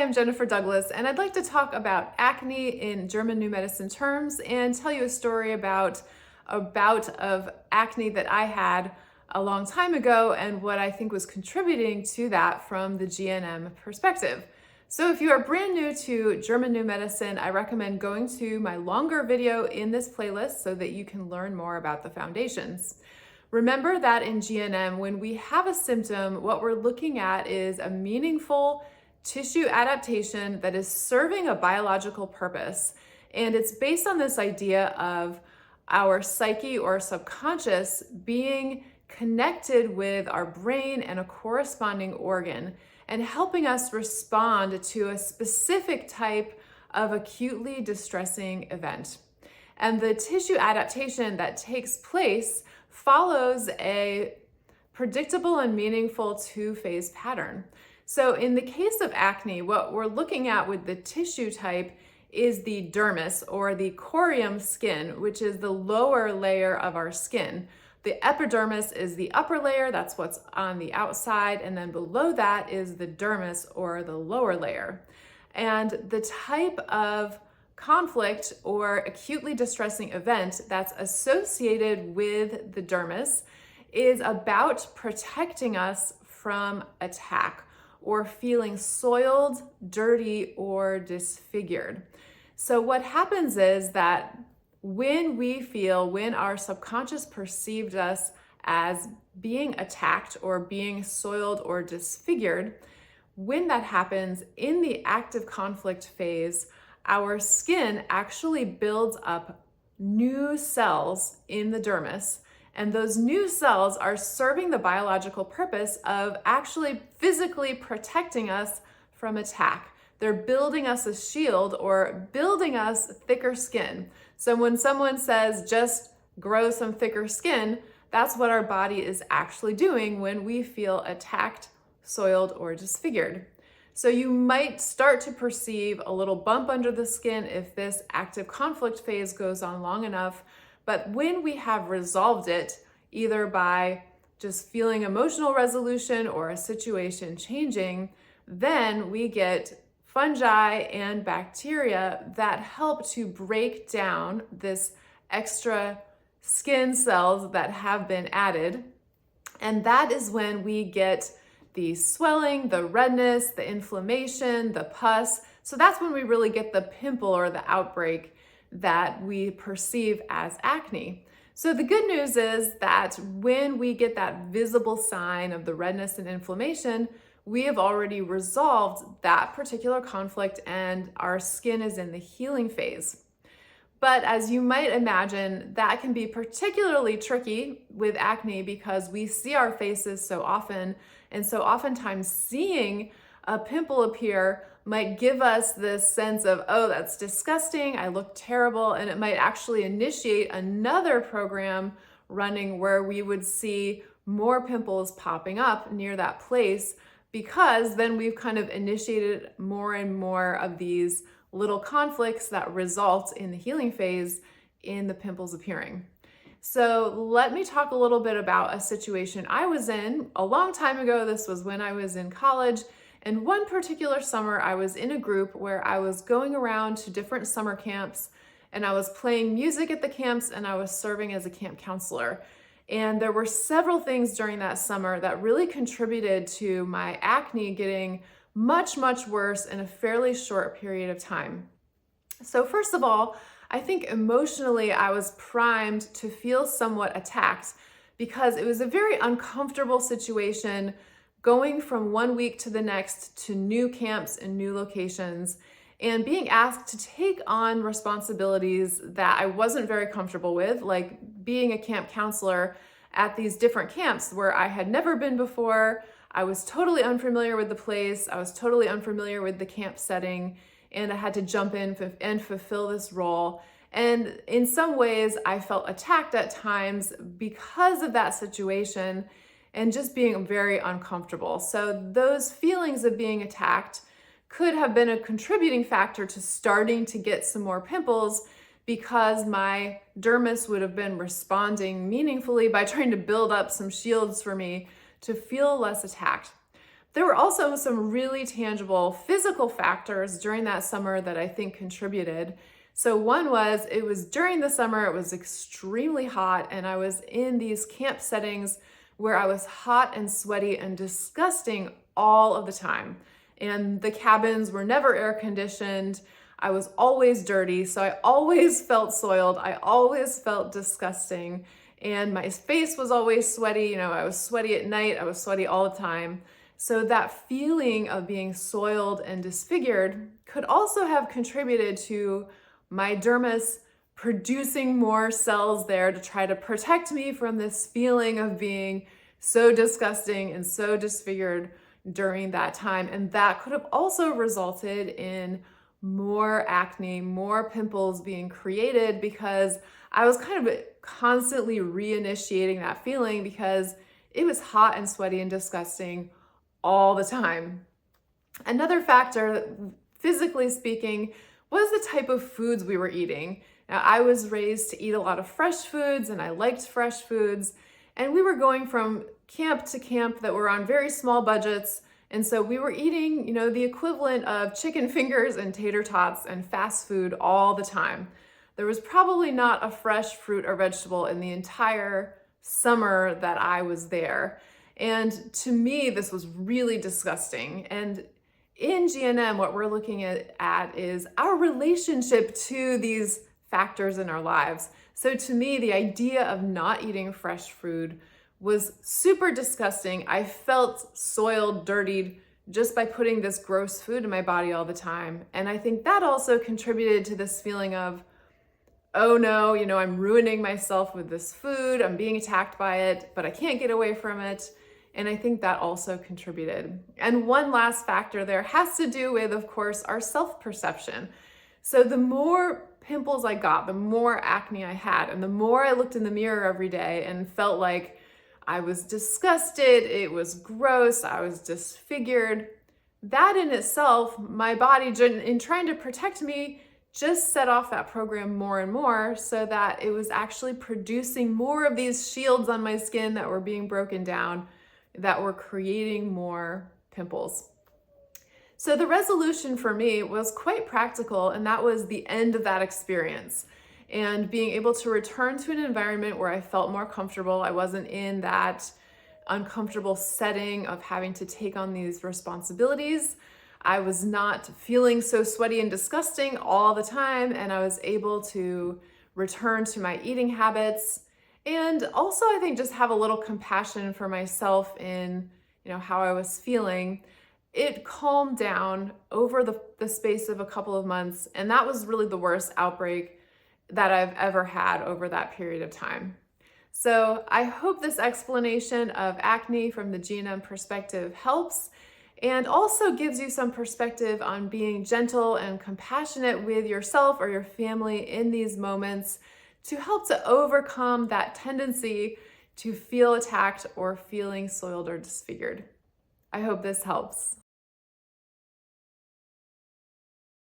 I'm Jennifer Douglas, and I'd like to talk about acne in German New Medicine terms and tell you a story about a bout of acne that I had a long time ago and what I think was contributing to that from the GNM perspective. So if you are brand new to German New Medicine, I recommend going to my longer video in this playlist so that you can learn more about the foundations. Remember that in GNM, when we have a symptom, what we're looking at is a meaningful tissue adaptation that is serving a biological purpose. And it's based on this idea of our psyche or subconscious being connected with our brain and a corresponding organ and helping us respond to a specific type of acutely distressing event. And the tissue adaptation that takes place follows a predictable and meaningful two-phase pattern. So in the case of acne, what we're looking at with the tissue type is the dermis or the corium skin, which is the lower layer of our skin. The epidermis is the upper layer, that's what's on the outside, and then below that is the dermis or the lower layer. And the type of conflict or acutely distressing event that's associated with the dermis is about protecting us from attack or feeling soiled, dirty, or disfigured. So what happens is that when our subconscious perceived us as being attacked or being soiled or disfigured, when that happens in the active conflict phase, our skin actually builds up new cells in the dermis. And those new cells are serving the biological purpose of actually physically protecting us from attack. They're building us a shield or building us thicker skin. So when someone says just grow some thicker skin, that's what our body is actually doing when we feel attacked, soiled, or disfigured. So you might start to perceive a little bump under the skin if this active conflict phase goes on long enough. But when we have resolved it, either by just feeling emotional resolution or a situation changing, then we get fungi and bacteria that help to break down this extra skin cells that have been added. And that is when we get the swelling, the redness, the inflammation, the pus. So that's when we really get the pimple or the outbreak that we perceive as acne. So the good news is that when we get that visible sign of the redness and inflammation, we have already resolved that particular conflict and our skin is in the healing phase. But as you might imagine, that can be particularly tricky with acne because we see our faces so often, and so oftentimes seeing a pimple appear might give us this sense of, oh, that's disgusting, I look terrible, and it might actually initiate another program running where we would see more pimples popping up near that place, because then we've kind of initiated more and more of these little conflicts that result in the healing phase in the pimples appearing. So let me talk a little bit about a situation I was in a long time ago. This was when I was in college. And one particular summer, I was in a group where I was going around to different summer camps and I was playing music at the camps and I was serving as a camp counselor. And there were several things during that summer that really contributed to my acne getting much, much worse in a fairly short period of time. So first of all, I think emotionally I was primed to feel somewhat attacked because it was a very uncomfortable situation going from one week to the next to new camps and new locations and being asked to take on responsibilities that I wasn't very comfortable with, like being a camp counselor at these different camps where I had never been before. I was totally unfamiliar with the place. I was totally unfamiliar with the camp setting, and I had to jump in and fulfill this role. And in some ways, I felt attacked at times because of that situation and just being very uncomfortable. So those feelings of being attacked could have been a contributing factor to starting to get some more pimples because my dermis would have been responding meaningfully by trying to build up some shields for me to feel less attacked. There were also some really tangible physical factors during that summer that I think contributed. So one was, it was during the summer, it was extremely hot, and I was in these camp settings where I was hot and sweaty and disgusting all of the time. And the cabins were never air conditioned. I was always dirty, so I always felt soiled. I always felt disgusting. And my face was always sweaty. You know, I was sweaty at night. I was sweaty all the time. So that feeling of being soiled and disfigured could also have contributed to my dermis producing more cells there to try to protect me from this feeling of being so disgusting and so disfigured during that time. And that could have also resulted in more acne, more pimples being created, because I was kind of constantly reinitiating that feeling because it was hot and sweaty and disgusting all the time. Another factor, physically speaking, was the type of foods we were eating. Now, I was raised to eat a lot of fresh foods, and I liked fresh foods. And we were going from camp to camp that were on very small budgets. And so we were eating, you know, the equivalent of chicken fingers and tater tots and fast food all the time. There was probably not a fresh fruit or vegetable in the entire summer that I was there. And to me, this was really disgusting. And in GNM, what we're looking at is our relationship to these factors in our lives. So to me, the idea of not eating fresh food was super disgusting. I felt soiled, dirtied just by putting this gross food in my body all the time. And I think that also contributed to this feeling of, oh no, you know, I'm ruining myself with this food. I'm being attacked by it, but I can't get away from it. And I think that also contributed. And one last factor there has to do with, of course, our self-perception. So the more pimples I got, the more acne I had, and the more I looked in the mirror every day and felt like I was disgusted, it was gross, I was disfigured, that in itself, my body, in trying to protect me, just set off that program more and more, so that it was actually producing more of these shields on my skin that were being broken down, that were creating more pimples. So the resolution for me was quite practical, and that was the end of that experience and being able to return to an environment where I felt more comfortable. I wasn't in that uncomfortable setting of having to take on these responsibilities. I was not feeling so sweaty and disgusting all the time, and I was able to return to my eating habits. And also, I think, just have a little compassion for myself in, you know, how I was feeling. It calmed down over the space of a couple of months, and that was really the worst outbreak that I've ever had over that period of time. So I hope this explanation of acne from the GNM perspective helps, and also gives you some perspective on being gentle and compassionate with yourself or your family in these moments, to help to overcome that tendency to feel attacked or feeling soiled or disfigured. I hope this helps.